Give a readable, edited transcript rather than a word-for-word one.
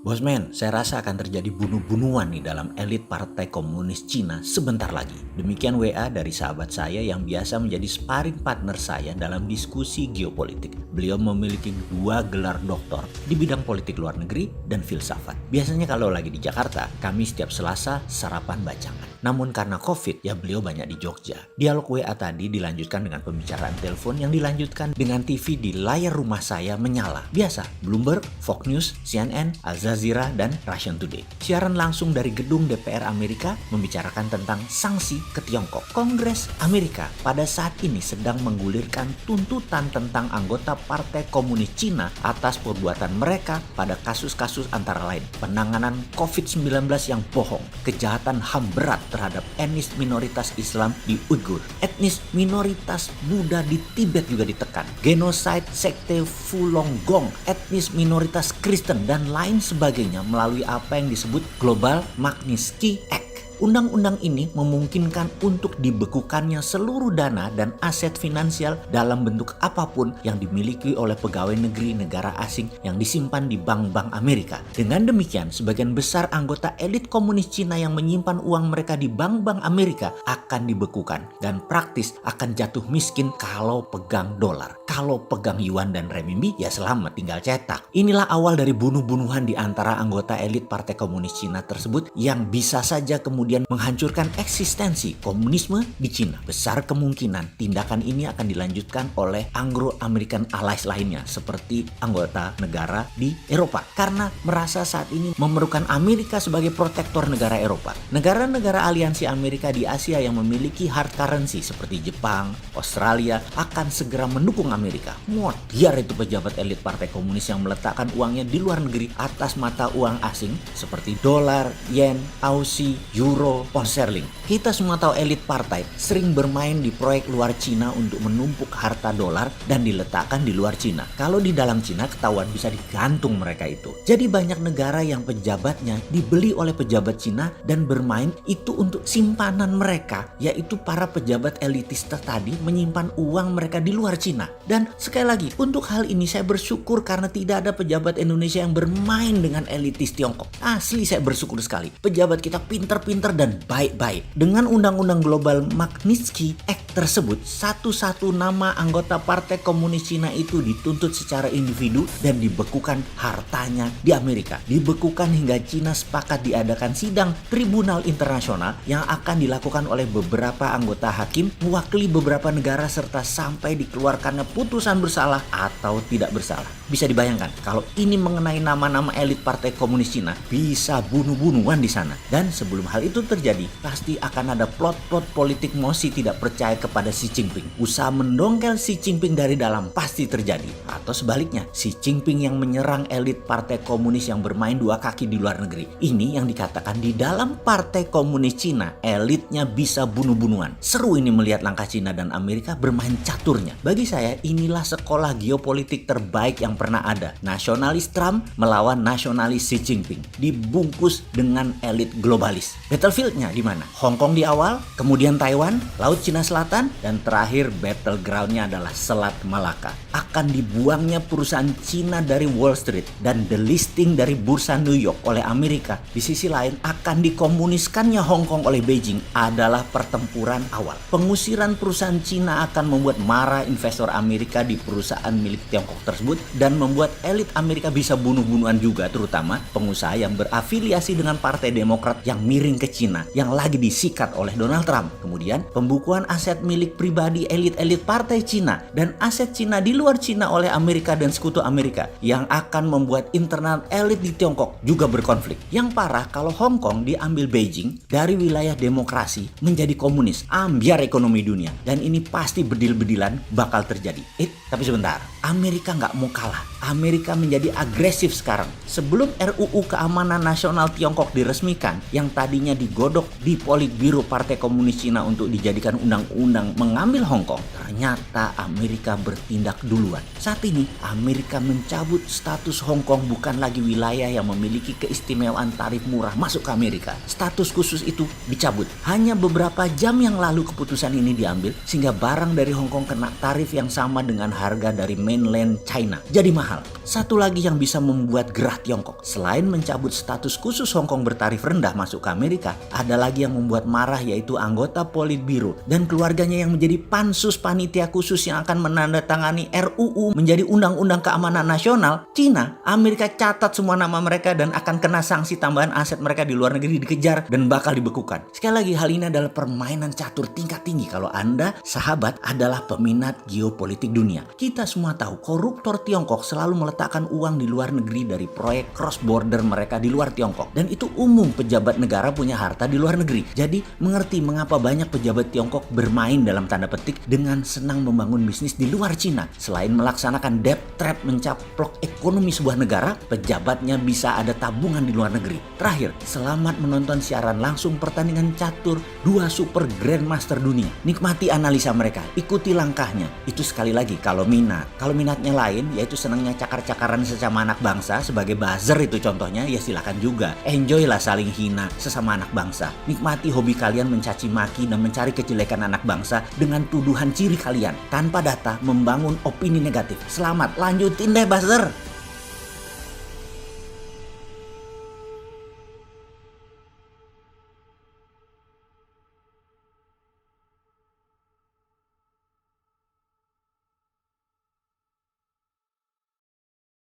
Bosman, saya rasa akan terjadi bunuh-bunuhan nih dalam elit Partai Komunis Cina sebentar lagi. Demikian WA dari sahabat saya yang biasa menjadi sparring partner saya dalam diskusi geopolitik. Beliau memiliki 2 gelar doktor di bidang politik luar negeri dan filsafat. Biasanya kalau lagi di Jakarta, kami setiap Selasa sarapan bacangan. Namun karena COVID, ya beliau banyak di Jogja. Dialog WA tadi dilanjutkan dengan pembicaraan telepon yang dilanjutkan dengan TV di layar rumah saya menyala. Biasa, Bloomberg, Fox News, CNN, Al Jazeera, dan Russian Today. Siaran langsung dari gedung DPR Amerika membicarakan tentang sanksi ke Tiongkok. Kongres Amerika pada saat ini sedang menggulirkan tuntutan tentang anggota Partai Komunis Cina atas perbuatan mereka pada kasus-kasus antara lain penanganan COVID-19 yang bohong, kejahatan HAM berat terhadap etnis minoritas Islam di Uighur, etnis minoritas Buddha di Tibet juga ditekan, genosida sekte Falun Gong, etnis minoritas Kristen, dan lain sebagainya melalui apa yang disebut Global Magnitsky Act. Undang-undang ini memungkinkan untuk dibekukannya seluruh dana dan aset finansial dalam bentuk apapun yang dimiliki oleh pegawai negeri negara asing yang disimpan di bank-bank Amerika. Dengan demikian, sebagian besar anggota elit komunis Cina yang menyimpan uang mereka di bank-bank Amerika akan dibekukan dan praktis akan jatuh miskin kalau pegang dolar. Kalau pegang yuan dan renminbi, ya selamat tinggal cetak. Inilah awal dari bunuh-bunuhan di antara anggota elit Partai Komunis Cina tersebut yang bisa saja kemudian menghancurkan eksistensi komunisme di Cina. Besar kemungkinan tindakan ini akan dilanjutkan oleh Anglo-American allies lainnya seperti anggota negara di Eropa karena merasa saat ini memerlukan Amerika sebagai protektor negara Eropa. Negara-negara aliansi Amerika di Asia yang memiliki hard currency seperti Jepang, Australia akan segera mendukung Amerika. Biar itu pejabat elit Partai Komunis yang meletakkan uangnya di luar negeri atas mata uang asing seperti dolar, yen, Aussie, euro, pound sterling. Kita semua tahu elit partai sering bermain di proyek luar Cina untuk menumpuk harta dolar dan diletakkan di luar Cina. Kalau di dalam Cina ketahuan bisa digantung mereka itu. Jadi banyak negara yang pejabatnya dibeli oleh pejabat Cina dan bermain itu untuk simpanan mereka, yaitu para pejabat elitis tadi menyimpan uang mereka di luar Cina. Dan sekali lagi, untuk hal ini saya bersyukur karena tidak ada pejabat Indonesia yang bermain dengan elitis Tiongkok. Asli saya bersyukur sekali. Pejabat kita pinter-pinter dan baik-baik. Dengan Undang-Undang Global Magnitsky Act tersebut, satu-satu nama anggota Partai Komunis Cina itu dituntut secara individu dan dibekukan hartanya di Amerika. Dibekukan hingga Cina sepakat diadakan sidang tribunal internasional yang akan dilakukan oleh beberapa anggota hakim mewakili beberapa negara serta sampai dikeluarkannya putusan bersalah atau tidak bersalah. Bisa dibayangkan kalau ini mengenai nama-nama elit Partai Komunis Cina, bisa bunuh-bunuhan di sana. Dan sebelum hal itu terjadi, pasti akan ada plot-plot politik mosi tidak percaya kepada Xi Jinping. Usaha mendongkel Xi Jinping dari dalam pasti terjadi. Atau sebaliknya, Xi Jinping yang menyerang elit Partai Komunis yang bermain 2 kaki di luar negeri. Ini yang dikatakan di dalam Partai Komunis Cina, elitnya bisa bunuh-bunuhan. Seru ini melihat langkah Cina dan Amerika bermain caturnya. Bagi saya, inilah sekolah geopolitik terbaik yang pernah ada. Nasionalis Trump melawan nasionalis Xi Jinping. Dibungkus dengan elit globalis. Battlefieldnya di mana? Hong Kong di awal, kemudian Taiwan, Laut Cina Selatan, dan terakhir battlegroundnya adalah Selat Malaka. Akan dibuangnya perusahaan Cina dari Wall Street dan delisting dari bursa New York oleh Amerika. Di sisi lain, akan dikomuniskannya Hong Kong oleh Beijing adalah pertempuran awal. Pengusiran perusahaan Cina akan membuat marah investor Amerika di perusahaan milik Tiongkok tersebut dan membuat elit Amerika bisa bunuh-bunuhan juga, terutama pengusaha yang berafiliasi dengan Partai Demokrat yang miring ke Cina yang lagi disikat oleh Donald Trump. Kemudian pembukuan aset milik pribadi elit-elit partai Cina dan aset Cina di luar Cina oleh Amerika dan sekutu Amerika yang akan membuat internal elit di Tiongkok juga berkonflik. Yang parah kalau Hong Kong diambil Beijing dari wilayah demokrasi menjadi komunis, ambiar ekonomi dunia, dan ini pasti bedil-bedilan bakal terjadi. Tapi sebentar, Amerika nggak mau kalah. Amerika menjadi agresif sekarang. Sebelum RUU Keamanan Nasional Tiongkok diresmikan, yang tadinya digodok di Politbiro Partai Komunis Cina untuk dijadikan undang-undang mengambil Hong Kong, ternyata Amerika bertindak duluan. Saat ini, Amerika mencabut status Hong Kong bukan lagi wilayah yang memiliki keistimewaan tarif murah masuk ke Amerika. Status khusus itu dicabut. Hanya beberapa jam yang lalu keputusan ini diambil, sehingga barang dari Hong Kong kena tarif yang sama dengan harga dari mainland China. Jadi mahal. hal. Satu lagi yang bisa membuat gerah Tiongkok, selain mencabut status khusus Hong Kong bertarif rendah masuk ke Amerika, ada lagi yang membuat marah, yaitu anggota Politbiro dan keluarganya yang menjadi pansus panitia khusus yang akan menandatangani RUU menjadi Undang-Undang Keamanan Nasional. Cina, Amerika catat semua nama mereka dan akan kena sanksi tambahan aset mereka di luar negeri dikejar dan bakal dibekukan. Sekali lagi, hal ini adalah permainan catur tingkat tinggi kalau Anda, sahabat, adalah peminat geopolitik dunia. Kita semua tahu koruptor Tiongkok selalu meletakkan uang di luar negeri dari proyek cross border mereka di luar Tiongkok. Dan itu umum, pejabat negara punya harta di luar negeri. Jadi mengerti mengapa banyak pejabat Tiongkok bermain dalam tanda petik dengan senang membangun bisnis di luar Cina. Selain melaksanakan debt trap mencaplok ekonomi sebuah negara, pejabatnya bisa ada tabungan di luar negeri. Terakhir, selamat menonton siaran langsung pertandingan catur dua super grandmaster dunia. Nikmati analisa mereka, ikuti langkahnya. Itu sekali lagi kalau minat. Kalau minatnya lain, yaitu senangnya cakar-cakaran sesama anak bangsa sebagai buzzer itu contohnya, ya silakan juga. Enjoy lah saling hina sesama anak bangsa. Nikmati hobi kalian mencaci maki dan mencari kejelekan anak bangsa dengan tuduhan ciri kalian tanpa data membangun opini negatif. Selamat, lanjutin deh buzzer.